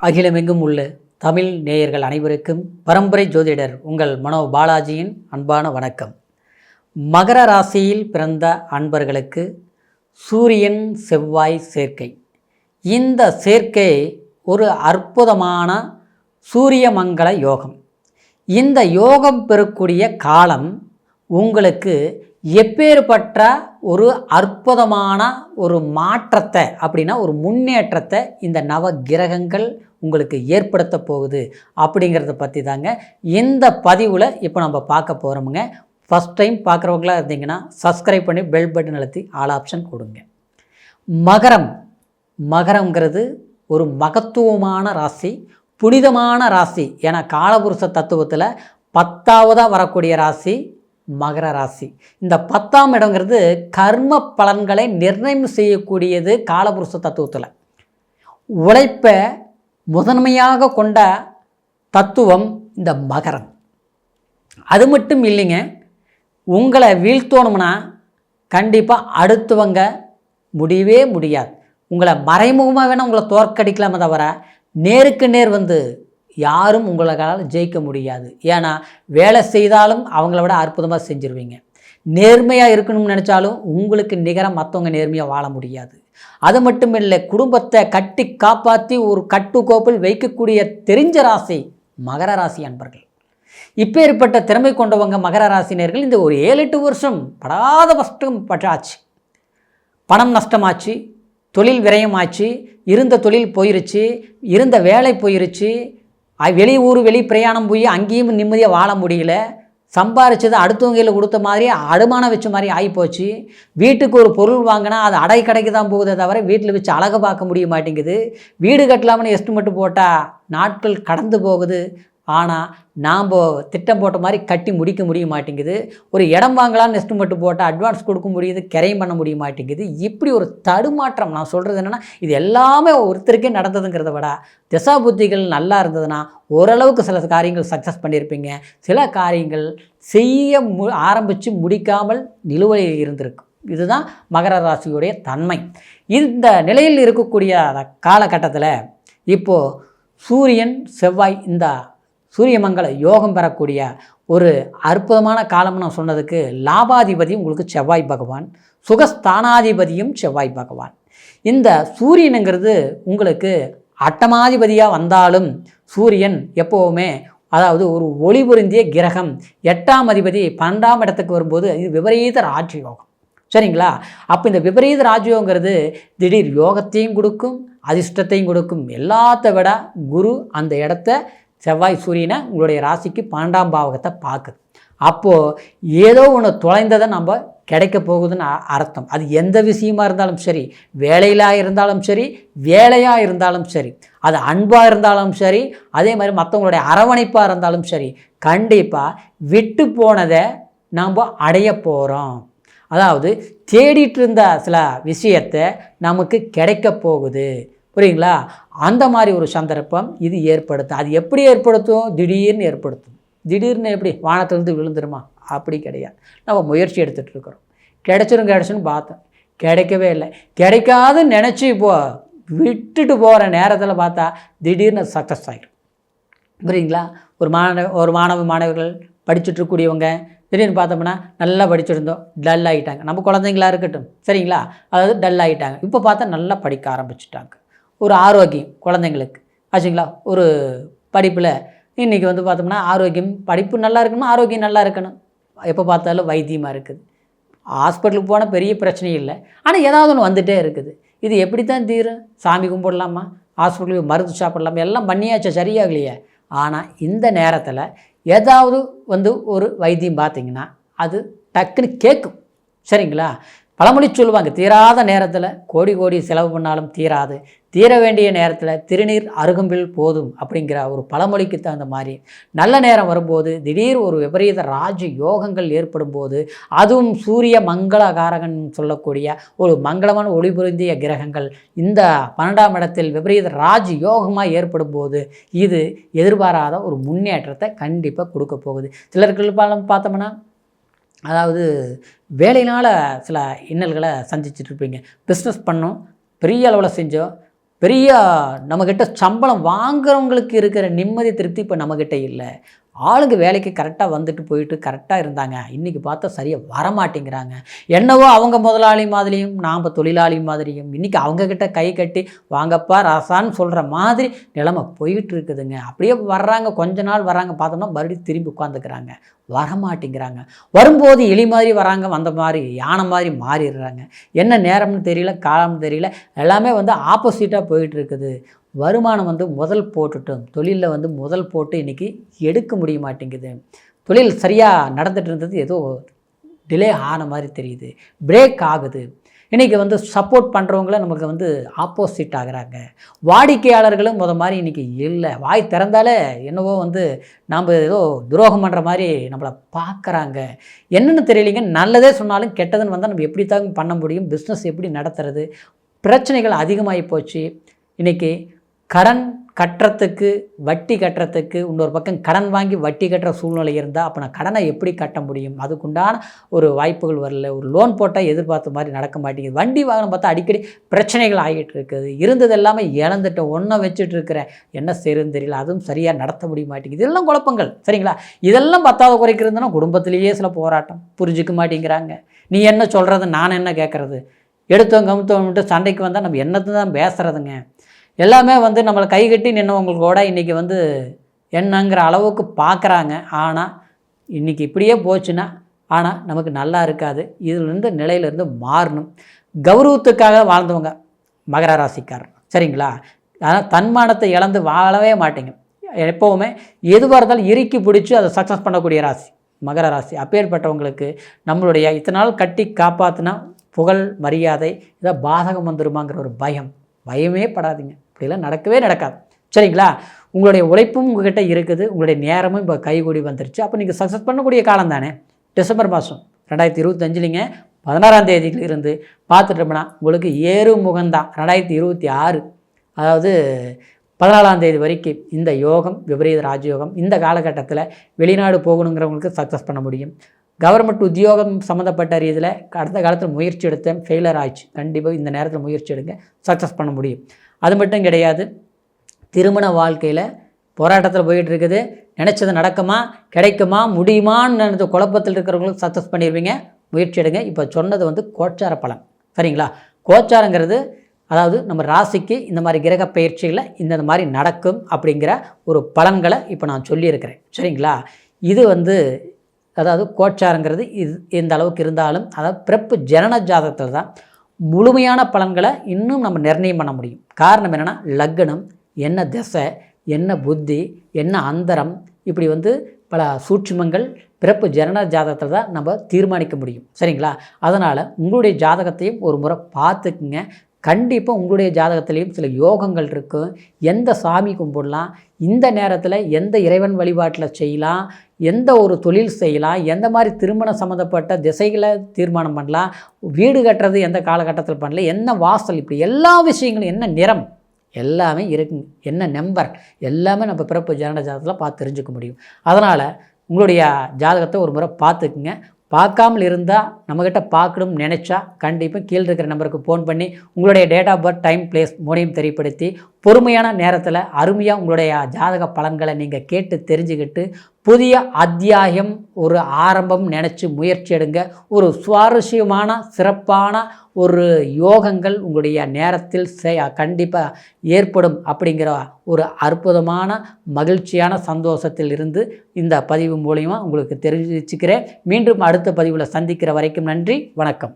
அகிலமெங்கும் உள்ள தமிழ் நேயர்கள் அனைவருக்கும் பரம்பரை ஜோதிடர் உங்கள் மனோ பாலாஜியின் அன்பான வணக்கம். மகர ராசியில் பிறந்த அன்பர்களுக்கு சூரியன் செவ்வாய் சேர்க்கை. இந்த சேர்க்கை ஒரு அற்புதமான சூரிய மங்கள யோகம். இந்த யோகம் பெறக்கூடிய காலம் உங்களுக்கு எப்பேற்பட்ட ஒரு அற்புதமான ஒரு மாற்றத்தை அப்படின்னா ஒரு முன்னேற்றத்தை இந்த நவ கிரகங்கள் உங்களுக்கு ஏற்படுத்த போகுது அப்படிங்கிறத பற்றி தாங்க இந்த பதிவில் இப்போ நம்ம பார்க்க போகிறோமுங்க. ஃபஸ்ட் டைம் பார்க்குறவங்களா இருந்தீங்கன்னா சப்ஸ்கிரைப் பண்ணி பெல் பட்டன் அழுத்தி ஆல் ஆப்ஷன் கொடுங்க. மகரங்கிறது ஒரு மகத்துவமான ராசி, புனிதமான ராசி. ஏன்னா காலபுருஷ தத்துவத்தில் 10ஆவதாக வரக்கூடிய ராசி மகர ராசி. இந்த 10ஆம் இடங்கிறது கர்ம பலன்களை நிர்ணயம் செய்யக்கூடியது. காலபுருஷ தத்துவத்தில் உழைப்பை முதன்மையாக கொண்ட தத்துவம் இந்த மகரம். அது மட்டும் இல்லைங்க, உங்களை வீழ்த்தோணும்னா கண்டிப்பாக அடுத்தவங்க முடியவே முடியாது. உங்களை மறைமுகமாக வேணால் உங்களை தோற்கடிக்கலாமே தவிர நேருக்கு நேர் வந்து யாரும் உங்களால் ஜெயிக்க முடியாது. ஏன்னா வேலை செய்தாலும் அவங்கள விட அற்புதமாக செஞ்சுருவீங்க. நேர்மையாக இருக்கணும்னு நினச்சாலும் உங்களுக்கு நிகரம் மற்றவங்க நேர்மையாக வாழ முடியாது. அது மட்டும் இல்லை, குடும்பத்தை கட்டி காப்பாற்றி ஒரு கட்டுக்கோப்பில் வைக்கக்கூடிய தெரிஞ்ச ராசி மகர ராசி அன்பர்கள். இப்பேற்பட்ட திறமை கொண்டவங்க மகர ராசினியர்கள் இந்த ஒரு 7-8 வருஷம் படாத கஷ்டம் பட்டாச்சு. பணம் நஷ்டமாச்சு, தொழில் விரயமாச்சு, இருந்த தொழில் போயிருச்சு, இருந்த வேலை போயிருச்சு, வெளியூர் வெளி பிரயாணம் போய் அங்கேயும் நிம்மதியாக வாழ முடியல. சம்பாரிச்சது அடுத்தவங்கையில் கொடுத்த மாதிரி அடமானம் வச்ச மாதிரி ஆகிப்போச்சு. வீட்டுக்கு ஒரு பொருள் வாங்கினா அது அடை கடைக்கு தான் போகுதே தவிர வீட்டில் வச்சு அழகை பார்க்க முடிய மாட்டேங்குது. வீடு கட்டலாம்னு எஸ்டிமேட் போட்டால் நாட்கள் கடந்து போகுது. ஆனால் நாம் திட்டம் போட்ட மாதிரி கட்டி முடிக்க முடிய மாட்டேங்குது. ஒரு இடம் வாங்கலாம்னு எஸ்டிமேட் போட்டால் அட்வான்ஸ் கொடுக்க முடியுது, கிரையம் பண்ண முடிய மாட்டேங்குது. இப்படி ஒரு தடுமாற்றம். நான் சொல்கிறது என்னென்னா, இது எல்லாமே ஒருத்தருக்கே நடந்ததுங்கிறத விட திசா புத்திகள் நல்லா இருந்ததுன்னா ஓரளவுக்கு சில காரியங்கள் சக்ஸஸ் பண்ணியிருப்பீங்க. சில காரியங்கள் செய்ய ஆரம்பித்து முடிக்காமல் நிலுவையில் இருந்திருக்கும். இதுதான் மகர ராசியுடைய தன்மை. இந்த நிலையில் இருக்கக்கூடிய காலகட்டத்தில் இப்போது சூரியன் செவ்வாய் இந்த சூரியமங்கல யோகம் பெறக்கூடிய ஒரு அற்புதமான காலம்னு நான் சொன்னதுக்கு லாபாதிபதியும் உங்களுக்கு செவ்வாய் பகவான், சுகஸ்தானாதிபதியும் செவ்வாய் பகவான். இந்த சூரியனுங்கிறது உங்களுக்கு அட்டமாதிபதியாக வந்தாலும் சூரியன் எப்போவுமே அதாவது ஒரு ஒளி பொருந்திய கிரகம். 8ஆம் அதிபதி 12ஆம் இடத்துக்கு வரும்போது இது விபரீத ராஜயோகம். சரிங்களா? அப்போ இந்த விபரீத ராஜயோகங்கிறது திடீர் யோகத்தையும் கொடுக்கும், அதிர்ஷ்டத்தையும் கொடுக்கும். எல்லாத்த விட குரு அந்த இடத்த செவ்வாய் சூரியனை உங்களுடைய ராசிக்கு 12ஆம் பாவகத்தை பார்க்குது. அப்போது ஏதோ ஒன்று தொலைந்ததை நம்ம கிடைக்க போகுதுன்னு அர்த்தம். அது எந்த விஷயமா இருந்தாலும் சரி, வேலையிலாக இருந்தாலும் சரி, வேலையாக இருந்தாலும் சரி, அது அன்பாக இருந்தாலும் சரி, அதே மாதிரி மற்றவங்களுடைய அரவணைப்பாக இருந்தாலும் சரி, கண்டிப்பாக விட்டு போனதை நாம் அடைய போகிறோம். அதாவது தேடிட்டு இருந்த சில விஷயத்தை நமக்கு கிடைக்க போகுது. புரியுங்களா? அந்த மாதிரி ஒரு சந்தர்ப்பம் இது ஏற்படுத்தும். அது எப்படி ஏற்படுத்தும்? திடீர்னு ஏற்படுத்தும். திடீர்னு எப்படி வானத்திலிருந்து விழுந்துருமா? அப்படி கிடையாது. நம்ம முயற்சி எடுத்துகிட்டு இருக்கிறோம். கிடைச்சிரும் பார்த்தோம், கிடைக்கவே இல்லை. கிடைக்காதுன்னு நினச்சி விட்டுட்டு போகிற நேரத்தில் பார்த்தா திடீர்னு சக்ஸஸ் ஆகிடும். புரியுங்களா? ஒரு மாணவர்கள் படிச்சுட்ருக்கூடியவங்க திடீர்னு பார்த்தோம்னா நல்லா படிச்சுருந்தோம், டல் ஆகிட்டாங்க. நம்ம குழந்தைங்களா இருக்கட்டும், சரிங்களா? அதாவது டல் ஆகிட்டாங்க. இப்போ பார்த்தா நல்லா படிக்க ஆரம்பிச்சுட்டாங்க. ஒரு ஆரோக்கியம் குழந்தைங்களுக்கு ஆச்சுங்களா? ஒரு படிப்பில் இன்றைக்கி வந்து பார்த்தோம்னா ஆரோக்கியம், படிப்பு நல்லா இருக்கணும், ஆரோக்கியம் நல்லா இருக்கணும். எப்போ பார்த்தாலும் வைத்தியமாக இருக்குது. ஹாஸ்பிட்டலுக்கு போனால் பெரிய பிரச்சனையும் இல்லை, ஆனால் ஏதாவது ஒன்று வந்துகிட்டே இருக்குது. இது எப்படி தான் தீரும்? சாமி கும்பிடலாமா, ஹாஸ்பிட்டலுக்கு மருந்து சாப்பிடலாமா, எல்லாம் பண்ணியாச்சா, சரியாகலையே. ஆனால் இந்த நேரத்தில் ஏதாவது வந்து ஒரு வைத்தியம் பார்த்திங்கன்னா அது டக்குன்னு கேட்கும். சரிங்களா? பழமொழி சொல்லுவாங்க, தீராத நேரத்தில் கோடி செலவு பண்ணாலும் தீராது, தீர வேண்டிய நேரத்தில் திருநீர் அருகம்பில் போதும் அப்படிங்கிற ஒரு பழமொழிக்கு தகுந்த மாதிரி நல்ல நேரம் வரும்போது திடீர் ஒரு விபரீத ராஜ யோகங்கள் ஏற்படும் போது, அதுவும் சூரிய மங்களகாரகன் சொல்லக்கூடிய ஒரு மங்களமான ஒளி பொருந்திய கிரகங்கள் இந்த 12ஆம் இடத்தில் விபரீத ராஜ யோகமாக ஏற்படும் போது இது எதிர்பாராத ஒரு முன்னேற்றத்தை கண்டிப்பாக கொடுக்க போகுது. சிலருக்கு பார்த்தோம்னா அதாவது வேலையினால் சில இன்னல்களை சந்திச்சுட்ருப்பீங்க. பிஸ்னஸ் பண்ணோம், பெரிய அளவில் செஞ்சோம், பெரிய நம்மக்கிட்ட சம்பளம் வாங்குறவங்களுக்கு இருக்கிற நிம்மதி திருப்தி இப்போ நம்மக்கிட்ட இல்லை. ஆளுங்க வேலைக்கு கரெக்டாக வந்துட்டு போயிட்டு கரெக்டாக இருந்தாங்க. இன்றைக்கி பார்த்தா சரியாக வரமாட்டேங்கிறாங்க. என்னவோ அவங்க முதலாளி மாதிரியும் நாம் தொழிலாளி மாதிரியும் இன்றைக்கி அவங்கக்கிட்ட கை கட்டி வாங்கப்பா ராசான்னு சொல்கிற மாதிரி நிலைமை போயிட்டு இருக்குதுங்க. அப்படியே வர்றாங்க, கொஞ்ச நாள் வர்றாங்க, பார்த்தோம்னா மறுபடியும் திரும்பி உட்காந்துக்கிறாங்க, வரமாட்டேங்கிறாங்க. வரும்போது எலி மாதிரி வராங்க, வந்த மாதிரி யானை மாதிரி மாறிடுறாங்க. என்ன நேரம்னு தெரியல, காலம்னு தெரியல, எல்லாமே ஆப்போசிட்டாக போயிட்டு இருக்குது. வருமானம் முதல் போட்டுட்டோம், தொழிலில் முதல் போட்டு இன்றைக்கி எடுக்க முடிய மாட்டேங்குது. தொழில் சரியாக நடந்துகிட்டு இருந்தது ஏதோ டிலே ஆன மாதிரி தெரியுது, பிரேக் ஆகுது. இன்றைக்கி சப்போர்ட் பண்ணுறவங்கள நமக்கு ஆப்போசிட் ஆகிறாங்க. வாடிக்கையாளர்களும் மாதிரி இன்றைக்கி இல்லை. வாய் திறந்தாலே என்னவோ நாம் ஏதோ துரோகம் பண்ணுற மாதிரி நம்மளை பார்க்குறாங்க. என்னென்னு தெரியலைங்க. நல்லதே சொன்னாலும் கெட்டதுன்னு வந்தால் நம்ம எப்படி தான் பண்ண முடியும்? பிஸ்னஸ் எப்படி நடத்துறது? பிரச்சனைகள் அதிகமாகி போச்சு. இன்றைக்கி கடன் கட்டுறதுக்கு வட்டி கட்டுறதுக்கு இன்னொரு பக்கம் கடன் வாங்கி வட்டி கட்டுற சூழ்நிலை இருந்தால் அப்போ நான் கடனை எப்படி கட்ட முடியும்? அதுக்குண்டான ஒரு வாய்ப்புகள் வரல. ஒரு லோன் போட்டால் எதிர்பார்த்த மாதிரி நடக்க மாட்டேங்குது. வண்டி வாகனம் பார்த்தா அடிக்கடி பிரச்சனைகள் ஆகிட்டு இருக்குது. இருந்தது எல்லாமே இழந்துட்டு ஒன்றை வச்சுட்டு இருக்கிறேன், என்ன செய்யுதுன்னு தெரியல, அதுவும் சரியாக நடத்த முடிய மாட்டேங்குது. இதெல்லாம் குழப்பங்கள். சரிங்களா? இதெல்லாம் பத்தாவது குறைக்கிறதுனா குடும்பத்திலேயே சில போராட்டம், புரிஞ்சிக்க மாட்டேங்கிறாங்க. நீ என்ன சொல்கிறது, நான் என்ன கேட்குறது? எடுத்தோம் கமுத்தோம்ட்டு சண்டைக்கு வந்தால் நம்ம என்னத்தை தான் பேசுகிறதுங்க. எல்லாமே நம்மளை கைகட்டி நின்னவங்களுக்கு கூட இன்றைக்கி என்னங்கிற அளவுக்கு பார்க்குறாங்க. ஆனால் இன்றைக்கி இப்படியே போச்சுன்னா ஆனால் நமக்கு நல்லா இருக்காது. இதிலிருந்து நிலையிலேருந்து மாறணும். கௌரவத்துக்காக வாழ்ந்தவங்க மகர ராசிக்காரர், சரிங்களா? ஆனால் தன்மானத்தை இழந்து வாழவே மாட்டேங்க. எப்போவுமே எதுவாக இருந்தாலும் இறுக்கி பிடிச்சி அதை சக்ஸஸ் பண்ணக்கூடிய ராசி மகர ராசி. அப்பேற்பட்டவங்களுக்கு நம்மளுடைய இத்தனை நாள் கட்டி காப்பாற்றினா புகழ் மரியாதை இதை பாதகம் வந்துருமாங்கிற ஒரு பயமே படாதீங்க. இப்படிலாம் நடக்கவே நடக்காது, சரிங்களா? உங்களுடைய உழைப்பும் உங்கள்கிட்ட இருக்குது, உங்களுடைய நேரமும் இப்போ கைகூடி வந்துருச்சு. அப்போ நீங்கள் சக்ஸஸ் பண்ணக்கூடிய காலம் தானே. டிசம்பர் மாதம் 2025 16ஆம் தேதியிலிருந்து பார்த்துட்டோம்னா உங்களுக்கு ஏறு முகந்தான். 2026 அதாவது 14ஆம் தேதி வரைக்கும் இந்த யோகம் விபரீத ராஜயோகம். இந்த காலகட்டத்தில் வெளிநாடு போகணுங்கிறவங்களுக்கு சக்ஸஸ் பண்ண முடியும். கவர்மெண்ட் உத்தியோகம் சம்மந்தப்பட்ட ரீதியில் அடுத்த காலத்தில் முயற்சி எடுத்தேன், ஃபெயிலர் ஆயிடுச்சு. கண்டிப்பாக இந்த நேரத்தில் முயற்சி எடுங்க, சக்ஸஸ் பண்ண முடியும். அது மட்டும் கிடையாது, திருமண வாழ்க்கையில் போராட்டத்தில் போயிட்டு இருக்குது. நினச்சது நடக்குமா, கிடைக்குமா, முடியுமான்னு குழப்பத்தில் இருக்கிறவங்களுக்கு சக்ஸஸ் பண்ணிடுவீங்க. முயற்சி எடுங்க. இப்போ சொன்னது கோச்சார பலன், சரிங்களா? கோச்சாரங்கிறது அதாவது நம்ம ராசிக்கு இந்த மாதிரி கிரக பயிற்சிகளில் இந்த மாதிரி நடக்கும் அப்படிங்கிற ஒரு பலன்களை இப்போ நான் சொல்லியிருக்கிறேன், சரிங்களா? இது அதாவது கோச்சாரங்கிறது இது எந்த அளவுக்கு இருந்தாலும் அதாவது பிறப்பு ஜனன ஜாதகத்தில் தான் முழுமையான பலன்களை இன்னும் நம்ம நிர்ணயம் பண்ண முடியும். காரணம் என்னென்னா லக்னம், என்ன திசை, என்ன புத்தி, என்ன அந்தரம், இப்படி பல சூட்சுமங்கள் பிறப்பு ஜனன ஜாதகத்தில் தான் நம்ம தீர்மானிக்க முடியும், சரிங்களா? அதனால் உங்களுடைய ஜாதகத்தையும் ஒரு முறை பார்த்துக்குங்க. கண்டிப்பாக உங்களுடைய ஜாதகத்திலையும் சில யோகங்கள் இருக்கும். எந்த சாமி கும்பிடலாம், இந்த நேரத்தில் எந்த இறைவன் வழிபாட்டில் செய்யலாம், எந்த ஒரு தொழில் செய்யலாம், எந்த மாதிரி திருமணம் சம்மந்தப்பட்ட திசைகளை தீர்மானம் பண்ணலாம், வீடு கட்டுறது எந்த காலகட்டத்தில் பண்ணல, என்ன வாசல், இப்படி எல்லா விஷயங்களும், என்ன நிறம் எல்லாமே இருக்குங்க, என்ன நம்பர் எல்லாமே நம்ம பிறப்பு ஜனன ஜாதகத்தில் பார்த்து தெரிஞ்சுக்க முடியும். அதனால் உங்களுடைய ஜாதகத்தை ஒரு முறை பார்த்துக்குங்க. பார்க்காமல் இருந்தால் நம்மக்கிட்ட பார்க்கணும்னு நினச்சா கண்டிப்பாக கீழே இருக்கிற நம்பருக்கு ஃபோன் பண்ணி உங்களுடைய date of birth, time, place மூணையும் தெரியப்படுத்தி பொறுமையான நேரத்தில் அருமையாக உங்களுடைய ஜாதக பலன்களை நீங்கள் கேட்டு தெரிஞ்சுக்கிட்டு புதிய அத்தியாயம் ஒரு ஆரம்பம் நினச்சி முயற்சி எடுங்க. ஒரு சுவாரஸ்யமான சிறப்பான ஒரு யோகங்கள் உங்களுடைய நேரத்தில் கண்டிப்பாக ஏற்படும் அப்படிங்கிற ஒரு அற்புதமான மகிழ்ச்சியான சந்தோஷத்தில் இருந்து இந்த பதிவு மூலமா உங்களுக்கு தெரிவிச்சுக்கிறேன். மீண்டும் அடுத்த பதிவில் சந்திக்கிற வரைக்கும் நன்றி, வணக்கம்.